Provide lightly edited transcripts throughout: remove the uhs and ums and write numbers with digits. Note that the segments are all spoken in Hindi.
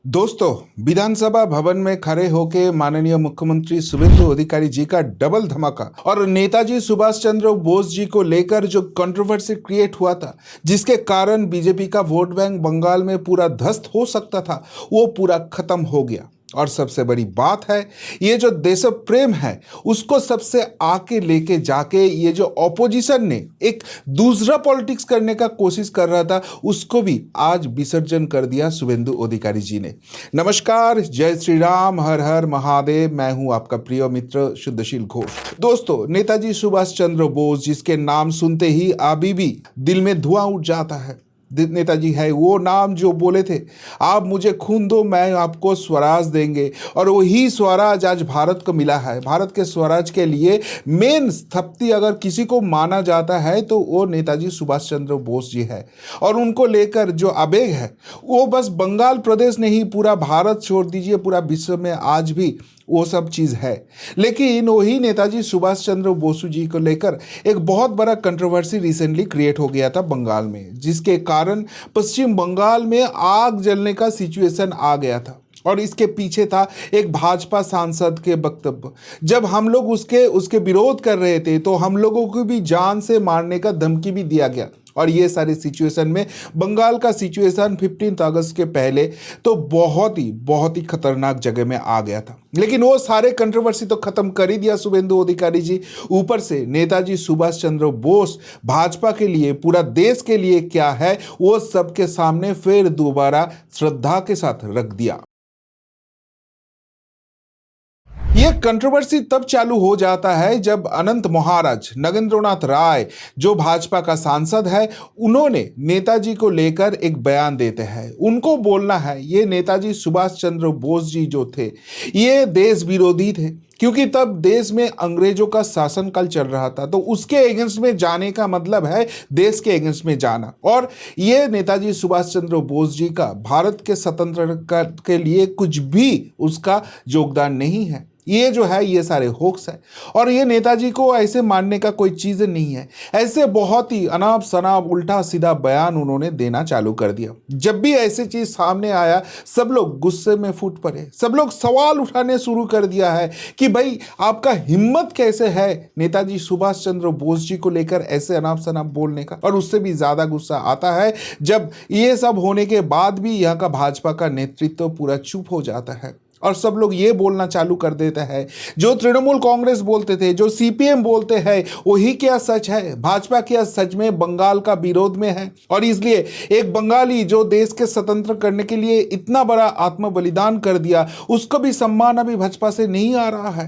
दोस्तों, विधानसभा भवन में खड़े होके माननीय मुख्यमंत्री शुभेंदु अधिकारी जी का डबल धमाका और नेताजी सुभाष चंद्र बोस जी को लेकर जो कंट्रोवर्सी क्रिएट हुआ था, जिसके कारण बीजेपी का वोट बैंक बंगाल में पूरा ध्वस्त हो सकता था, वो पूरा खत्म हो गया। और सबसे बड़ी बात है, ये जो देश प्रेम है उसको सबसे आके लेके जाके ये जो ऑपोजिशन ने एक दूसरा पॉलिटिक्स करने का कोशिश कर रहा था, उसको भी आज विसर्जन कर दिया शुभेंदु अधिकारी जी ने। नमस्कार, जय श्री राम, हर हर महादेव। मैं हूं आपका प्रिय मित्र शुद्धशील घोष। दोस्तों, नेताजी सुभाष चंद्र बोस जिसके नाम सुनते ही अभी भी दिल में धुआं उठ जाता है। नेताजी है वो नाम जो बोले थे, आप मुझे खून दो, मैं आपको स्वराज देंगे। और वही स्वराज आज भारत को मिला है। भारत के स्वराज के लिए मेन स्थपति अगर किसी को माना जाता है तो वो नेताजी सुभाष चंद्र बोस जी है। और उनको लेकर जो आवेग है वो बस बंगाल प्रदेश नहीं, पूरा भारत छोड़ दीजिए, पूरा विश्व में आज भी वो सब चीज़ है। लेकिन वही नेताजी सुभाष चंद्र बोसू जी को लेकर एक बहुत बड़ा कंट्रोवर्सी रिसेंटली क्रिएट हो गया था बंगाल में, जिसके कारण पश्चिम बंगाल में आग जलने का सिचुएशन आ गया था। और इसके पीछे था एक भाजपा सांसद के वक्तव्य। जब हम लोग उसके विरोध कर रहे थे तो हम लोगों को भी जान से मारने का धमकी भी दिया गया। और ये सारे सिचुएशन में बंगाल का सिचुएशन 15 अगस्त के पहले तो बहुत ही खतरनाक जगह में आ गया था। लेकिन वो सारे कंट्रोवर्सी तो खत्म कर ही दिया शुभेंदु अधिकारी जी। ऊपर से नेताजी सुभाष चंद्र बोस भाजपा के लिए, पूरा देश के लिए क्या है, वो सबके सामने फिर दोबारा श्रद्धा के साथ रख दिया। यह कंट्रोवर्सी तब चालू हो जाता है जब अनंत महाराज नगेंद्रनाथ राय, जो भाजपा का सांसद है, उन्होंने नेताजी को लेकर एक बयान देते हैं। उनको बोलना है ये नेताजी सुभाष चंद्र बोस जी जो थे ये देश विरोधी थे, क्योंकि तब देश में अंग्रेजों का शासनकाल चल रहा था। तो उसके अगेंस्ट में जाने का मतलब है देश के अगेंस्ट में जाना। और ये नेताजी सुभाष चंद्र बोस जी का भारत के स्वतंत्रता के लिए कुछ भी उसका योगदान नहीं है। ये जो है ये सारे होक्स है। और ये नेताजी को ऐसे मानने का कोई चीज़ नहीं है। ऐसे बहुत ही अनाप शनाप उल्टा सीधा बयान उन्होंने देना चालू कर दिया। जब भी ऐसी चीज़ सामने आया सब लोग गुस्से में फूट पड़े। सब लोग सवाल उठाने शुरू कर दिया है कि भाई आपका हिम्मत कैसे है नेताजी सुभाष चंद्र बोस जी को लेकर ऐसे अनाप शनाप बोलने का। और उससे भी ज़्यादा गुस्सा आता है जब ये सब होने के बाद भी यहाँ का भाजपा का नेतृत्व पूरा चुप हो जाता है और सब लोग ये बोलना चालू कर देते हैं, जो तृणमूल कांग्रेस बोलते थे, जो सीपीएम बोलते हैं, वही क्या सच है? भाजपा क्या सच में बंगाल का विरोध में है? और इसलिए एक बंगाली जो देश के स्वतंत्र करने के लिए इतना बड़ा आत्म बलिदान कर दिया, उसको भी सम्मान अभी भाजपा से नहीं आ रहा है।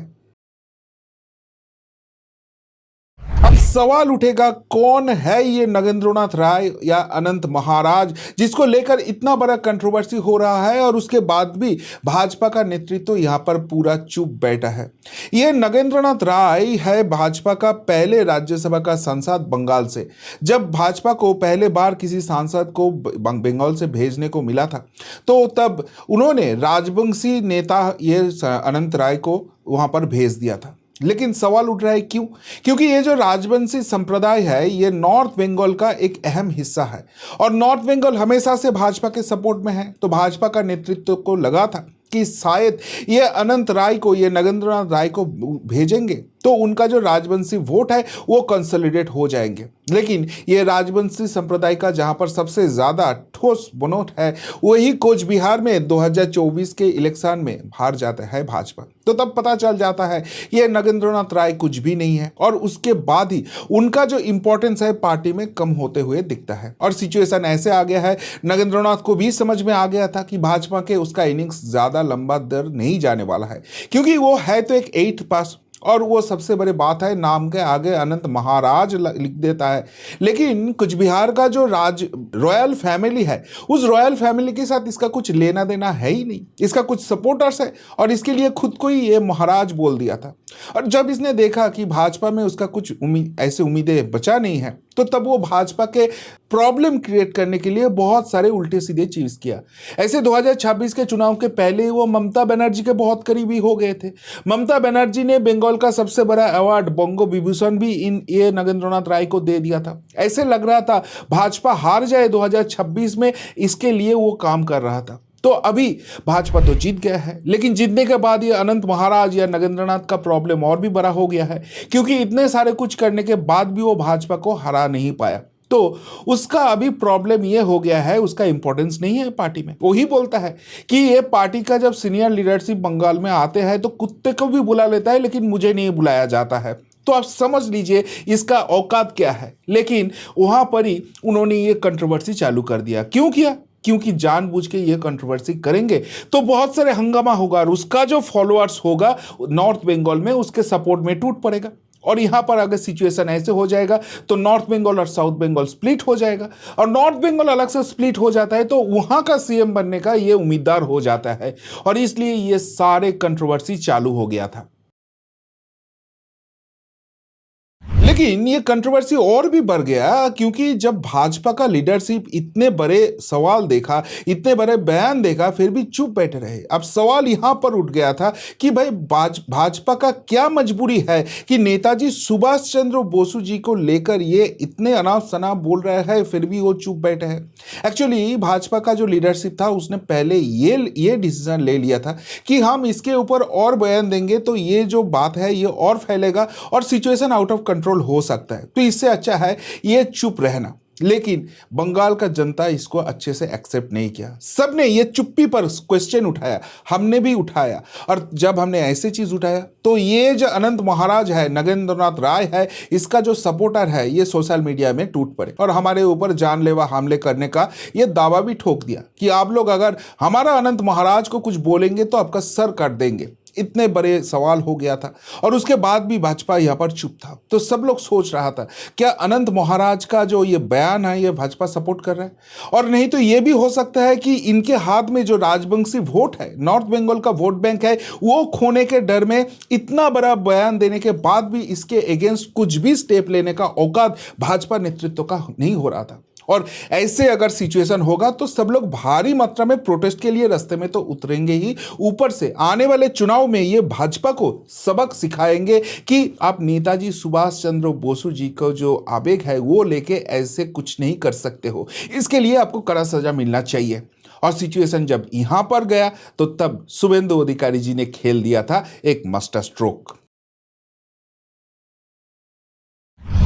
अब सवाल उठेगा, कौन है ये नगेंद्रनाथ राय या अनंत महाराज जिसको लेकर इतना बड़ा कंट्रोवर्सी हो रहा है और उसके बाद भी भाजपा का नेतृत्व यहाँ पर पूरा चुप बैठा है। ये नगेंद्रनाथ राय है भाजपा का पहले राज्यसभा का सांसद बंगाल से। जब भाजपा को पहले बार किसी सांसद को बंगाल से भेजने को मिला था तो तब उन्होंने राजवंशी नेता ये अनंत राय को वहाँ पर भेज दिया था। लेकिन सवाल उठ रहा है क्यों? क्योंकि ये जो राजवंशी संप्रदाय है ये नॉर्थ बंगाल का एक अहम हिस्सा है और नॉर्थ बंगाल हमेशा से भाजपा के सपोर्ट में है। तो भाजपा का नेतृत्व को लगा था कि शायद ये अनंत राय को, ये नगेंद्रनाथ राय को भेजेंगे तो उनका जो राजवंशी वोट है वो कंसोलिडेट हो जाएंगे। लेकिन ये राजवंशी संप्रदाय का जहां पर सबसे ज़्यादा ठोस बनोट है वही कोच बिहार में 2024 के इलेक्शन में हार जाता है भाजपा। तो तब पता चल जाता है ये नगेंद्रनाथ राय कुछ भी नहीं है और उसके बाद ही उनका जो इंपॉर्टेंस है पार्टी में कम होते हुए दिखता है। और सिचुएशन ऐसे आ गया है, नगेंद्रनाथ को भी समझ में आ गया था कि भाजपा के उसका इनिंग्स ज़्यादा लंबा दर नहीं जाने वाला है, क्योंकि वो है तो एक 8th पास और वो सबसे बड़ी बात है नाम के आगे अनंत महाराज लिख देता है। लेकिन कुछ बिहार का जो रॉयल फैमिली है उस रॉयल फैमिली के साथ इसका कुछ लेना देना है ही नहीं। इसका कुछ सपोर्टर्स है और इसके लिए खुद को ही ये महाराज बोल दिया था। और जब इसने देखा कि भाजपा में उसका कुछ ऐसे उम्मीदें बचा नहीं है तो तब वो भाजपा के प्रॉब्लम क्रिएट करने के लिए बहुत सारे उल्टे सीधे चीज किया। ऐसे 2026 के चुनाव के पहले वो ममता बनर्जी के बहुत करीबी हो गए थे। ममता बनर्जी ने बंगाल का सबसे बड़ा अवार्ड बंगो विभूषण भी ये नगेंद्रनाथ राय को दे दिया था। ऐसे लग रहा था भाजपा हार जाए 2026 में, इसके लिए वो काम कर रहा था। तो अभी भाजपा तो जीत गया है, लेकिन जीतने के बाद ये अनंत महाराज या नगेंद्रनाथ का प्रॉब्लम और भी बड़ा हो गया है, क्योंकि इतने सारे कुछ करने के बाद भी वो भाजपा को हरा नहीं पाया। तो उसका अभी प्रॉब्लम ये हो गया है, उसका इंपॉर्टेंस नहीं है पार्टी में। वही बोलता है कि ये पार्टी का जब सीनियर लीडरशिप बंगाल में आते हैं तो कुत्ते को भी बुला लेता है, लेकिन मुझे नहीं बुलाया जाता है। तो आप समझ लीजिए इसका औकात क्या है। लेकिन वहां पर ही उन्होंने ये कंट्रोवर्सी चालू कर दिया। क्यों किया? क्योंकि जानबूझ के ये कंट्रोवर्सी करेंगे तो बहुत सारे हंगामा होगा और उसका जो फॉलोअर्स होगा नॉर्थ बंगाल में उसके सपोर्ट में टूट पड़ेगा। और यहां पर अगर सिचुएशन ऐसे हो जाएगा तो नॉर्थ बंगाल और साउथ बंगाल स्प्लिट हो जाएगा, और नॉर्थ बंगाल अलग से स्प्लिट हो जाता है तो वहां का सीएम बनने का ये उम्मीदवार हो जाता है, और इसलिए ये सारे कंट्रोवर्सी चालू हो गया था। लेकिन ये कंट्रोवर्सी और भी बढ़ गया, क्योंकि जब भाजपा का लीडरशिप इतने बड़े सवाल देखा, इतने बड़े बयान देखा, फिर भी चुप बैठे रहे। अब सवाल यहां पर उठ गया था कि भाई भाजपा का क्या मजबूरी है कि नेताजी सुभाष चंद्र बोसु जी को लेकर ये इतने अनाप शनाप बोल रहे हैं, फिर भी वो चुप बैठे हैं। एक्चुअली भाजपा का जो लीडरशिप था उसने पहले ये डिसीजन ले लिया था कि हम इसके ऊपर और बयान देंगे तो ये जो बात है ये और फैलेगा और सिचुएशन आउट ऑफ कंट्रोल हो सकता है, तो इससे अच्छा है ये चुप रहना। लेकिन बंगाल का जनता इसको अच्छे से एक्सेप्ट नहीं किया। सबने ये चुप्पी पर क्वेश्चन उठाया, हमने भी उठाया, और जब हमने ऐसी चीज उठाया तो ये जो अनंत महाराज है, नगेंद्रनाथ राय है, इसका जो सपोर्टर है ये सोशल मीडिया में टूट पड़े और हमारे ऊपर जानलेवा हमले करने का ये दावा भी ठोक दिया कि आप लोग अगर हमारा अनंत महाराज को कुछ बोलेंगे तो आपका सर काट देंगे। इतने बड़े सवाल हो गया था और उसके बाद भी भाजपा यहां पर चुप था। तो सब लोग सोच रहा था क्या अनंत महाराज का जो ये बयान है ये भाजपा सपोर्ट कर रहा है, और नहीं तो ये भी हो सकता है कि इनके हाथ में जो राजवंशी वोट है, नॉर्थ बंगाल का वोट बैंक है, वो खोने के डर में इतना बड़ा बयान देने के बाद भी इसके अगेंस्ट कुछ भी स्टेप लेने का औकात भाजपा नेतृत्व का नहीं हो रहा था। और ऐसे अगर सिचुएशन होगा तो सब लोग भारी मात्रा में प्रोटेस्ट के लिए रास्ते में तो उतरेंगे ही, ऊपर से आने वाले चुनाव में ये भाजपा को सबक सिखाएंगे कि आप नेताजी सुभाष चंद्र बोसु जी को जो आवेग है वो लेके ऐसे कुछ नहीं कर सकते हो, इसके लिए आपको कड़ा सजा मिलना चाहिए। और सिचुएशन जब यहां पर गया तो तब शुभेंदु अधिकारी जी ने खेल दिया था एक मास्टर स्ट्रोक।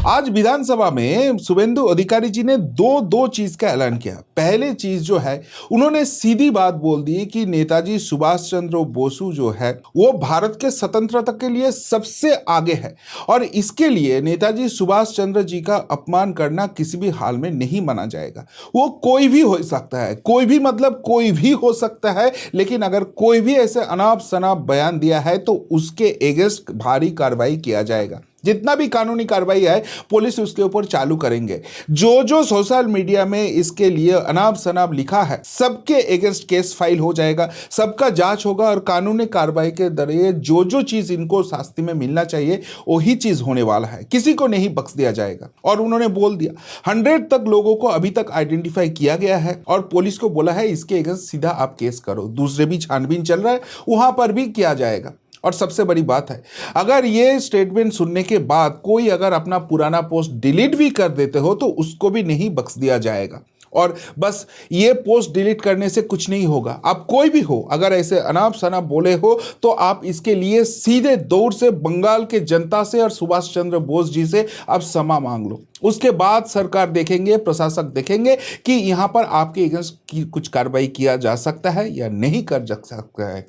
आज विधानसभा में शुभेंदु अधिकारी जी ने दो चीज का ऐलान किया। पहले चीज जो है उन्होंने सीधी बात बोल दी कि नेताजी सुभाष चंद्र बोसु जो है वो भारत के स्वतंत्रता के लिए सबसे आगे है और इसके लिए नेताजी सुभाष चंद्र जी का अपमान करना किसी भी हाल में नहीं माना जाएगा। वो कोई भी हो सकता है, कोई भी मतलब कोई भी हो सकता है, लेकिन अगर कोई भी ऐसे अनाप शनाप बयान दिया है तो उसके अगेंस्ट भारी कार्रवाई किया जाएगा। जितना भी कानूनी कार्रवाई है पुलिस उसके ऊपर चालू करेंगे। जो सोशल मीडिया में इसके लिए अनाप शनाप लिखा है सबके अगेंस्ट केस फाइल हो जाएगा, सबका जांच होगा और कानूनी कार्रवाई के जरिए जो चीज इनको शास्ति में मिलना चाहिए वही चीज होने वाला है, किसी को नहीं बख्श दिया जाएगा। और उन्होंने बोल दिया 100 तक लोगों को अभी तक आइडेंटिफाई किया गया है और पुलिस को बोला है इसके अगेंस्ट सीधा आप केस करो। दूसरे भी छानबीन चल रहा है, वहां पर भी किया जाएगा। और सबसे बड़ी बात है, अगर ये स्टेटमेंट सुनने के बाद कोई अगर अपना पुराना पोस्ट डिलीट भी कर देते हो तो उसको भी नहीं बख्श दिया जाएगा। और बस ये पोस्ट डिलीट करने से कुछ नहीं होगा। आप कोई भी हो अगर ऐसे अनाप शनाप बोले हो तो आप इसके लिए सीधे दौड़ से बंगाल के जनता से और सुभाष चंद्र बोस जी से आप क्षमा मांग लो। उसके बाद सरकार देखेंगे, प्रशासक देखेंगे कि यहाँ पर आपके अगेंस्ट कुछ कार्रवाई किया जा सकता है या नहीं कर जा सकता है।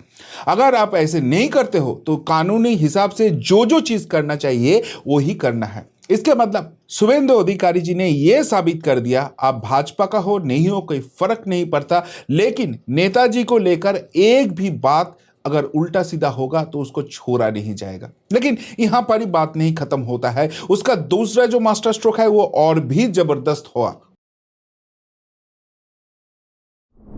अगर आप ऐसे नहीं करते हो तो कानूनी हिसाब से जो चीज करना चाहिए वो ही करना है। इसके मतलब शुभेंदु अधिकारी जी ने यह साबित कर दिया आप भाजपा का हो नहीं हो कोई फर्क नहीं पड़ता, लेकिन नेताजी को लेकर एक भी बात अगर उल्टा सीधा होगा तो उसको छोड़ा नहीं जाएगा। लेकिन यहां पर ही बात नहीं खत्म होता है, उसका दूसरा जो मास्टर स्ट्रोक है वो और भी जबरदस्त हुआ।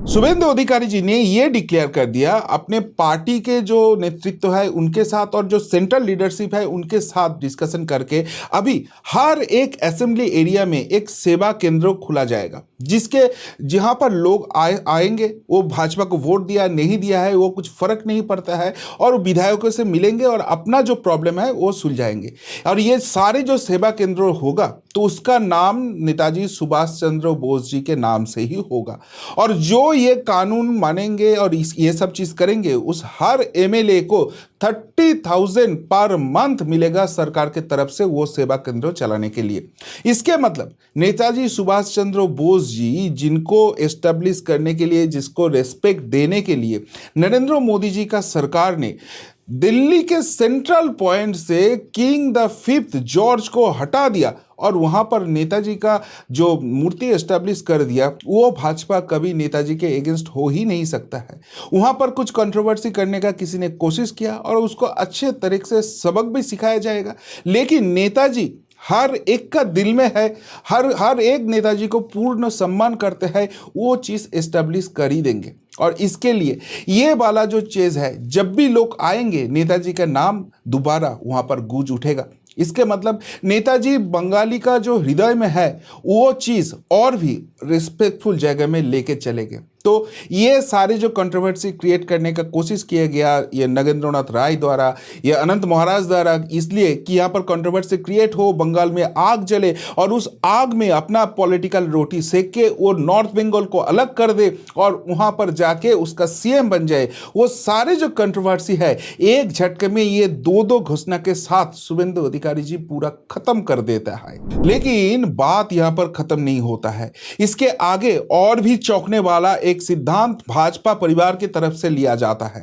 शुभेंदु अधिकारी जी ने यह डिक्लेयर कर दिया अपने पार्टी के जो नेतृत्व है उनके साथ और जो सेंट्रल लीडरशिप है उनके साथ डिस्कशन करके अभी हर एक असेंबली एरिया में एक सेवा केंद्र खुला जाएगा, जिसके जहां पर लोग आएंगे, वो भाजपा को वोट दिया नहीं दिया है वो कुछ फर्क नहीं पड़ता है, और विधायकों से मिलेंगे और अपना जो प्रॉब्लम है वो सुलझाएंगे। और ये सारे जो सेवा केंद्र होगा तो उसका नाम नेताजी सुभाष चंद्र बोस जी के नाम से ही होगा। और जो ये कानून मानेंगे और ये सब चीज करेंगे, उस हर एमएलए को 30,000 पर मंथ मिलेगा सरकार की तरफ से वो सेवा केंद्र चलाने के लिए। इसके मतलब नेताजी सुभाष चंद्र बोस जी जिनको एस्टेब्लिश करने के लिए, जिसको रेस्पेक्ट देने के लिए नरेंद्र मोदी जी का सरकार ने दिल्ली के सेंट्रल पॉइंट से किंग द फिफ्थ जॉर्ज को हटा दिया और वहां पर नेताजी का जो मूर्ति एस्टेब्लिश कर दिया, वो भाजपा कभी नेताजी के अगेंस्ट हो ही नहीं सकता है। वहां पर कुछ कंट्रोवर्सी करने का किसी ने कोशिश किया और उसको अच्छे तरीके से सबक भी सिखाया जाएगा, लेकिन नेताजी हर एक का दिल में है, हर एक नेताजी को पूर्ण सम्मान करते हैं, वो चीज़ एस्टेब्लिश कर ही देंगे। और इसके लिए ये वाला जो चीज़ है, जब भी लोग आएंगे नेताजी का नाम दोबारा वहाँ पर गूंज उठेगा। इसके मतलब नेताजी बंगाली का जो हृदय में है वो चीज़ और भी रिस्पेक्टफुल जगह में लेके चलेंगे। तो ये सारे जो कंट्रोवर्सी क्रिएट करने का कोशिश किया गया ये नगेंद्रनाथ राय द्वारा, ये अनंत महाराज द्वारा, इसलिए कि यहाँ पर कंट्रोवर्सी क्रिएट हो, बंगाल में आग जले और उस आग में अपना पॉलिटिकल रोटी सेक के वो नॉर्थ बंगाल को अलग कर दे और वहाँ पर जाके उसका सीएम बन जाए। वो सारे जो कंट्रोवर्सी है एक झटके में ये दो घोषणा के साथ शुभेंदु अधिकारी जी पूरा खत्म कर देता है। लेकिन बात यहाँ पर खत्म नहीं होता है, इसके आगे और भी चौंकने वाला एक सिद्धांत भाजपा परिवार की तरफ से लिया जाता है।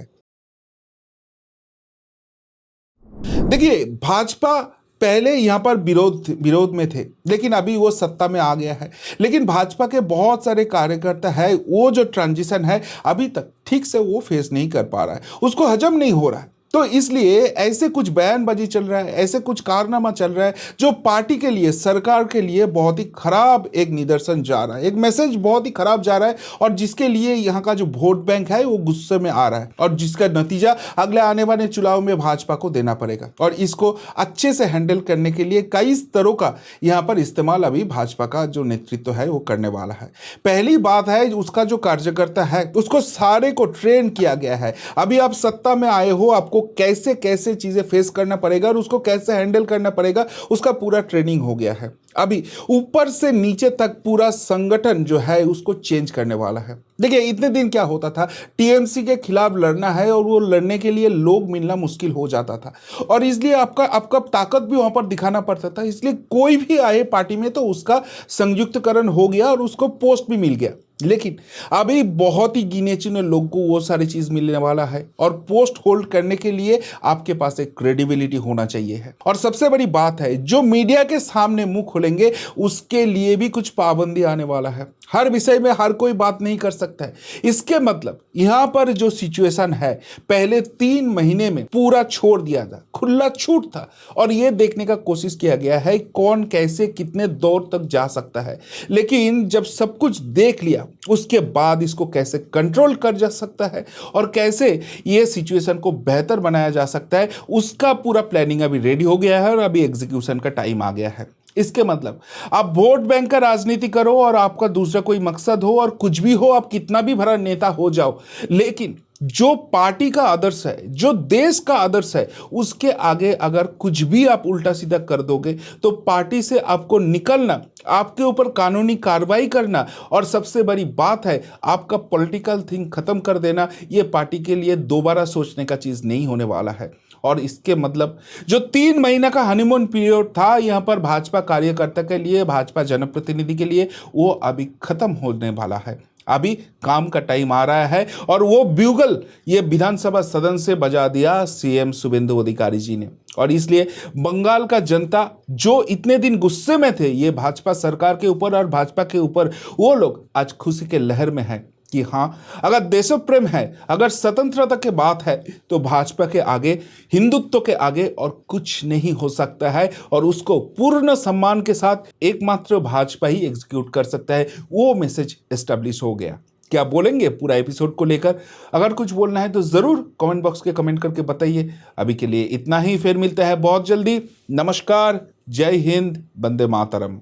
देखिए, भाजपा पहले यहां पर विरोध में थे, लेकिन अभी वो सत्ता में आ गया है। लेकिन भाजपा के बहुत सारे कार्यकर्ता है, वो जो ट्रांजिशन है अभी तक ठीक से वो फेस नहीं कर पा रहा है, उसको हजम नहीं हो रहा है। तो इसलिए ऐसे कुछ बयानबाजी चल रहा है, ऐसे कुछ कारनामा चल रहा है जो पार्टी के लिए, सरकार के लिए बहुत ही खराब एक निदर्शन जा रहा है, एक मैसेज बहुत ही खराब जा रहा है और जिसके लिए यहाँ का जो वोट बैंक है वो गुस्से में आ रहा है और जिसका नतीजा अगले आने वाले चुनाव में भाजपा को देना पड़ेगा। और इसको अच्छे से हैंडल करने के लिए कई स्तरों का यहाँ पर इस्तेमाल अभी भाजपा का जो नेतृत्व है वो करने वाला है। पहली बात है, उसका जो कार्यकर्ता है उसको सारे को ट्रेन किया गया है। अभी आप सत्ता में आए हो, आपको कैसे कैसे चीजें फेस करना पड़ेगा और उसको कैसे हैंडल करना पड़ेगा उसका पूरा ट्रेनिंग हो गया है। अभी ऊपर से नीचे तक पूरा संगठन जो है उसको चेंज करने वाला है। देखिए, इतने दिन क्या होता था, टीएमसी के खिलाफ लड़ना है और वो लड़ने के लिए लोग मिलना मुश्किल हो जाता था और इसलिए आपका ताकत भी वहां पर दिखाना पड़ता था। इसलिए कोई भी आए पार्टी में तो उसका संयुक्तकरण हो गया और उसको पोस्ट भी मिल गया। लेकिन अभी बहुत ही गिने चुने लोगों को वो सारी चीज मिलने वाला है और पोस्ट होल्ड करने के लिए आपके पास एक क्रेडिबिलिटी होना चाहिए है। और सबसे बड़ी बात है, जो मीडिया के सामने मुंह खोलेंगे उसके लिए भी कुछ पाबंदी आने वाला है। हर विषय में हर कोई बात नहीं कर सकता है। इसके मतलब यहां पर जो सिचुएशन है, पहले 3 महीने में पूरा छोड़ दिया था, खुला छूट था और यह देखने का कोशिश किया गया है कौन कैसे कितने दौर तक जा सकता है। लेकिन जब सब कुछ देख लिया उसके बाद इसको कैसे कंट्रोल कर जा सकता है और कैसे ये सिचुएशन को बेहतर बनाया जा सकता है, उसका पूरा प्लानिंग अभी रेडी हो गया है और अभी एग्जीक्यूशन का टाइम आ गया है। इसके मतलब आप वोट बैंक का राजनीति करो और आपका दूसरा कोई मकसद हो और कुछ भी हो, आप कितना भी बड़ा नेता हो जाओ, लेकिन जो पार्टी का आदर्श है, जो देश का आदर्श है, उसके आगे अगर कुछ भी आप उल्टा सीधा कर दोगे तो पार्टी से आपको निकलना, आपके ऊपर कानूनी कार्रवाई करना और सबसे बड़ी बात है आपका पॉलिटिकल थिंग खत्म कर देना, ये पार्टी के लिए दोबारा सोचने का चीज नहीं होने वाला है। और इसके मतलब जो 3 महीना का हनीमून पीरियड था यहाँ पर भाजपा कार्यकर्ता के लिए, भाजपा जनप्रतिनिधि के लिए, वो अभी खत्म होने वाला है। अभी काम का टाइम आ रहा है और वो ब्यूगल ये विधानसभा सदन से बजा दिया सीएम शुभेंदु अधिकारी जी ने। और इसलिए बंगाल का जनता जो इतने दिन गुस्से में थे ये भाजपा सरकार के ऊपर और भाजपा के ऊपर, वो लोग आज खुशी के लहर में हैं कि हाँ, अगर देश प्रेम है, अगर स्वतंत्रता की बात है तो भाजपा के आगे, हिंदुत्व के आगे और कुछ नहीं हो सकता है और उसको पूर्ण सम्मान के साथ एकमात्र भाजपा ही एग्जीक्यूट कर सकता है। वो मैसेज एस्टेब्लिश हो गया। क्या बोलेंगे पूरा एपिसोड को लेकर? अगर कुछ बोलना है तो जरूर कमेंट बॉक्स के कमेंट करके बताइए। अभी के लिए इतना ही, फिर मिलता है बहुत जल्दी। नमस्कार, जय हिंद, वंदे मातरम।